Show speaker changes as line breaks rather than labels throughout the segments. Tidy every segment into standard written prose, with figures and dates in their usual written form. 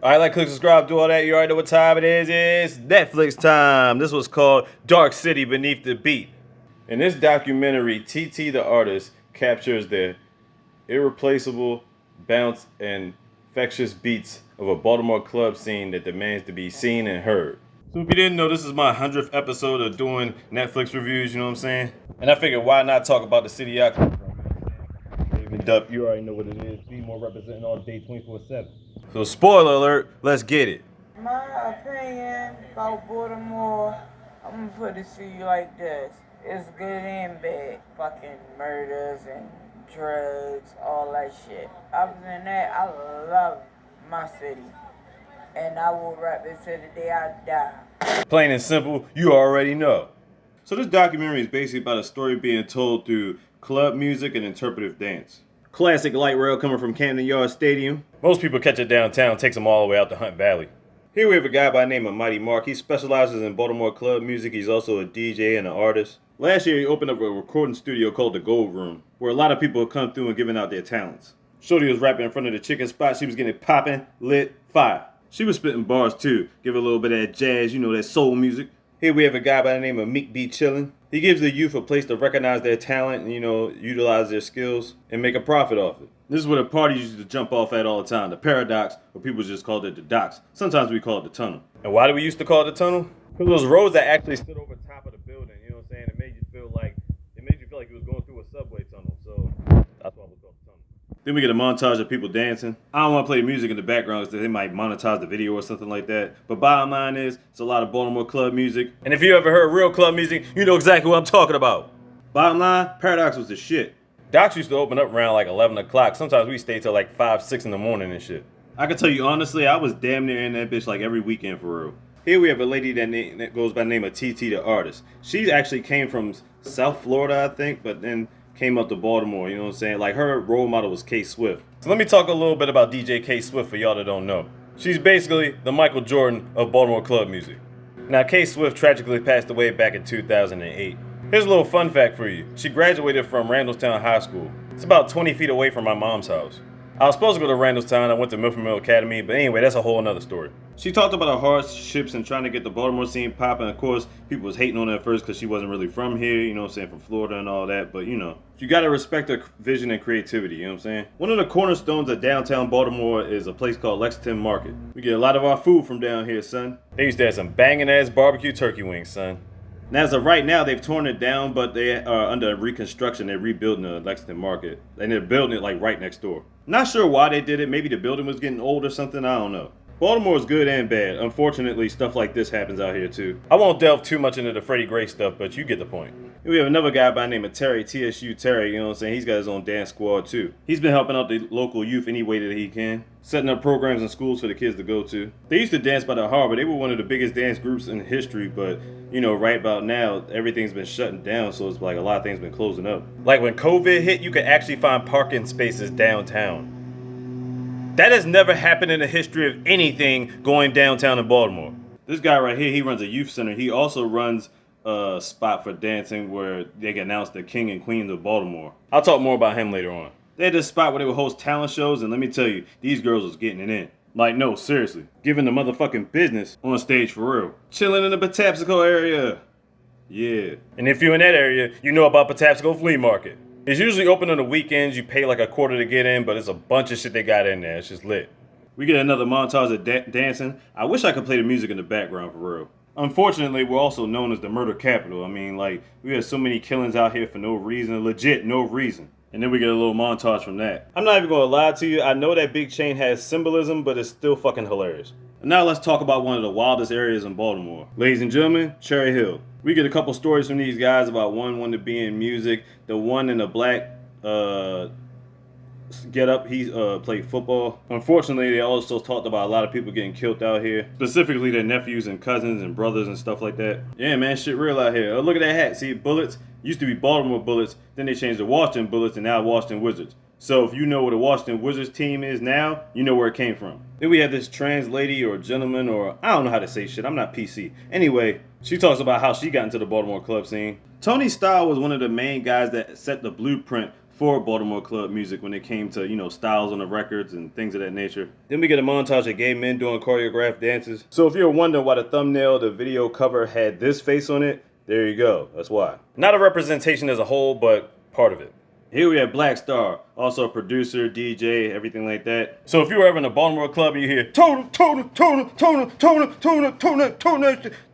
Alright, like, click, subscribe, do all that. You already know what time it is. It's Netflix time. This was called Dark City Beneath the Beat. In this documentary, TT the artist captures the irreplaceable bounce and infectious beats of a Baltimore club scene that demands to be seen and heard. So if you didn't know, this is my 100th episode of doing Netflix reviews, you know what I'm saying? And I figured why not talk about the city I come from. David Dup, you already know what it is. Be more representing all day 24/7. So spoiler alert, let's get it.
My opinion about Baltimore, I'm gonna put it to you like this. It's good and bad. Fucking murders and drugs, all that shit. Other than that, I love my city. And I will rap it till the day I die.
Plain and simple, you already know. So this documentary is basically about a story being told through club music and interpretive dance. Classic light rail coming from Camden Yards Stadium. Most people catch it downtown, takes them all the way out to Hunt Valley. Here we have a guy by the name of Mighty Mark. He specializes in Baltimore club music. He's also a DJ and an artist. Last year he opened up a recording studio called the Gold Room, where a lot of people would come through and giving out their talents. Shorty was rapping in front of the chicken spot. She was getting it popping, lit, fire. She was spitting bars too, give a little bit of that jazz, you know, that soul music. Here we have a guy by the name of Meek B Chillin'. He gives the youth a place to recognize their talent and, you know, utilize their skills and make a profit off it. This is where the parties used to jump off at all the time. The Paradox, or people just called it the Docks. Sometimes we call it the Tunnel. And why do we used to call it the Tunnel? Because those roads that actually stood over top of the building, you know what I'm saying? It made you feel like you was going through a subway tunnel. So that's why we call it the Tunnel. Then we get a montage of people dancing. I don't want to play the music in the background because they might monetize the video or something like that. But bottom line is, it's a lot of Baltimore club music. And if you ever heard real club music, you know exactly what I'm talking about. Bottom line, Paradox was the shit. Docs used to open up around like 11 o'clock. Sometimes we stayed till like 5, 6 in the morning and shit. I can tell you honestly, I was damn near in that bitch like every weekend for real. Here we have a lady that goes by the name of TT the artist. She actually came from South Florida, I think, but then came up to Baltimore, you know what I'm saying? Like her role model was K Swift. So let me talk a little bit about DJ K Swift for y'all that don't know. She's basically the Michael Jordan of Baltimore club music. Now K Swift tragically passed away back in 2008. Here's a little fun fact for you. She graduated from Randallstown High School. It's about 20 feet away from my mom's house. I was supposed to go to Randallstown. I went to Milford Mill Academy, but anyway, that's a whole nother story. She talked about her hardships and trying to get the Baltimore scene popping. Of course, people was hating on her at first because she wasn't really from here, you know what I'm saying, from Florida and all that. But, you know, you got to respect her vision and creativity, you know what I'm saying? One of the cornerstones of downtown Baltimore is a place called Lexington Market. We get a lot of our food from down here, son. They used to have some banging ass barbecue turkey wings, son. Now, as of right now, they've torn it down, but they are under reconstruction. They're rebuilding the Lexington Market, and they're building it like right next door. Not sure why they did it. Maybe the building was getting old or something. I don't know. Baltimore is good and bad. Unfortunately, stuff like this happens out here too. I won't delve too much into the Freddie Gray stuff, but you get the point. We have another guy by the name of Terry, TSU Terry, you know what I'm saying? He's got his own dance squad too. He's been helping out the local youth any way that he can, setting up programs in schools for the kids to go to. They used to dance by the harbor. They were one of the biggest dance groups in history, but you know, right about now, everything's been shutting down, so it's like a lot of things been closing up. Like when COVID hit, you could actually find parking spaces downtown. That has never happened in the history of anything going downtown in Baltimore. This guy right here, he runs a youth center. He also runs a spot for dancing where they can announce the king and queens of Baltimore. I'll talk more about him later on. They had this spot where they would host talent shows, and let me tell you, these girls was getting it in. Like, no, seriously. Giving the motherfucking business on stage for real. Chilling in the Patapsco area. Yeah. And if you're in that area, you know about Patapsco Flea Market. It's usually open on the weekends. You pay like a quarter to get in, but it's a bunch of shit they got in there. It's just lit. We get another montage of dancing. I wish I could play the music in the background for real. Unfortunately, we're also known as the murder capital. I mean, like, we have so many killings out here for no reason. Legit, no reason. And then we get a little montage from that. I'm not even gonna lie to you. I know that big chain has symbolism, but it's still fucking hilarious. And now let's talk about one of the wildest areas in Baltimore. Ladies and gentlemen, Cherry Hill. We get a couple stories from these guys about one wanted to be in music. The one in the black get up, he played football. Unfortunately, they also talked about a lot of people getting killed out here. Specifically their nephews and cousins and brothers and stuff like that. Yeah, man, shit real out here. Oh, look at that hat. See, Bullets used to be Baltimore Bullets. Then they changed to Washington Bullets and now Washington Wizards. So if you know what the Washington Wizards team is now, you know where it came from. Then we have this trans lady or gentleman, or I don't know how to say shit. I'm not PC. Anyway, she talks about how she got into the Baltimore club scene. Tony Style was one of the main guys that set the blueprint for Baltimore club music when it came to, styles on the records and things of that nature. Then we get a montage of gay men doing choreographed dances. So if you're wondering why the thumbnail, the video cover had this face on it, there you go, that's why. Not a representation as a whole, but part of it. Here we have Black Star, also a producer, DJ, everything like that. So if you were ever in a Baltimore club and you hear Tona,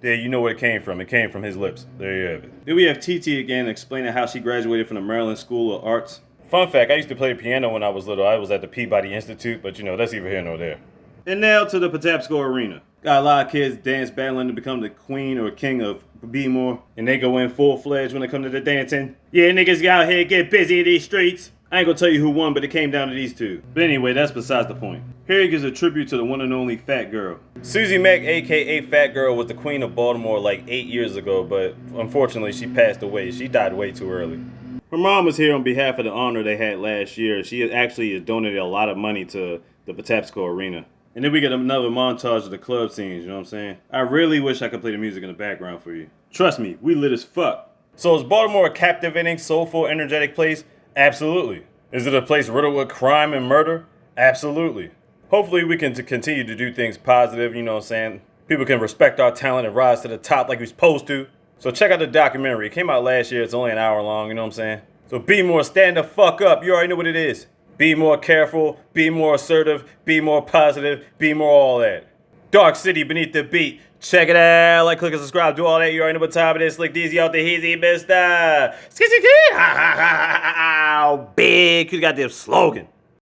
there you know where it came from. It came from his lips. There you have it. Then we have TT again explaining how she graduated from the Maryland School of Arts. Fun fact, I used to play the piano when I was little. I was at the Peabody Institute, but that's neither here nor there. And now to the Patapsco Arena. Got a lot of kids dance battling to become the queen or king of B-more, and they go in full-fledged when it comes to the dancing. Yeah, niggas out here get busy in these streets. I ain't gonna tell you who won, but it came down to these two. But anyway, that's besides the point. Here he gives a tribute to the one and only Fat Girl. Susie Mack, aka Fat Girl, was the queen of Baltimore like 8 years ago, but unfortunately she passed away. She died way too early. Her mom was here on behalf of the honor they had last year. She actually has donated a lot of money to the Patapsco Arena. And then we get another montage of the club scenes, you know what I'm saying? I really wish I could play the music in the background for you. Trust me, we lit as fuck. So is Baltimore a captivating, soulful, energetic place? Absolutely. Is it a place riddled with crime and murder? Absolutely. Hopefully we can continue to do things positive, you know what I'm saying? People can respect our talent and rise to the top like we're supposed to. So check out the documentary. It came out last year. It's only an hour long, you know what I'm saying? So be more, stand the fuck up. You already know what it is. Be more careful, be more assertive, be more positive, be more all that. Dark City beneath the beat. Check it out. Like, click, and subscribe. Do all that. You already know what time it is. Slick Deezy out the heezy, mister. Skizzy kid. Ha ha ha ha ha. Big. You got this slogan.